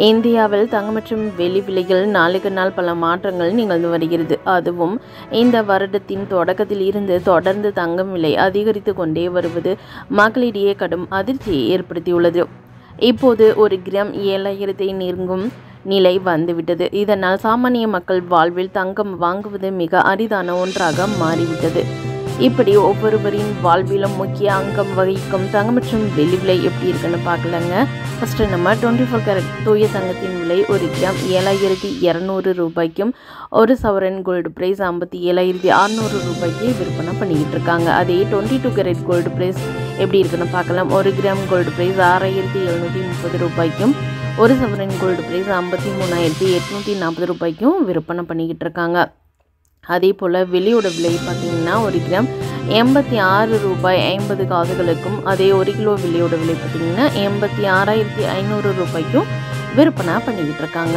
இந்தியாவில் தங்கம் மற்றும் வெள்ளி விலைகள் நாளுக்கு நாள் பல மாற்றங்கள் நிகழ்ந்து வருகிறது. அதுவும் இந்த வருடத்தின் தொடக்கத்தில் இருந்து தொடர்ந்து தங்கம் விலை அதிகரித்து கொண்டே வருவது மக்களிடையே கடும் அதிர்ச்சியை ஏற்படுத்தியுள்ளது. இப்போது ஒரு கிராம் 7,000 நெருங்கும் நிலை வந்துவிட்டது. இதனால் சாமானிய மக்கள் வாழ்வில் தங்கம் வாங்குவது மிக அரிதான ஒன்றாக மாறிவிட்டது. இப்படி ஒவ்வொருவரின் வாழ்விலும் முக்கிய அங்கம் வகிக்கும் தங்கம் மற்றும் வெள்ளி விலை எப்படி இருக்குன்னு பார்க்கலாங்க. ஃபஸ்ட்டு நம்ம 24 கேரட் தூய தங்கத்தின் விலை ஒரு கிராம் 7,200 ரூபாய்க்கும், ஒரு சவரன் கோல்டு பிரைஸ் 57,600 ரூபாய்க்கு விற்பனை பண்ணிக்கிட்டு இருக்காங்க. அதே 22 கேரட் கோல்டு பிரைஸ் எப்படி இருக்குன்னு பார்க்கலாம். ஒரு கிராம் கோல்டு பிரைஸ் 6,730 ரூபாய்க்கும், ஒரு சவரன் கோல்டு பிரைஸ் 53,840 ரூபாய்க்கும் விற்பனை பண்ணிக்கிட்டு இருக்காங்க. அதே போல் வெள்ளியோட விலை பார்த்திங்கன்னா ஒரு கிராம் 86 ரூபாய் 50 காசுகளுக்கும், அதே 1 கிலோ வெள்ளியோட விலை பார்த்திங்கன்னா 86,500 ரூபாய்க்கும் விற்பனை பண்ணிக்கிட்டு இருக்காங்க.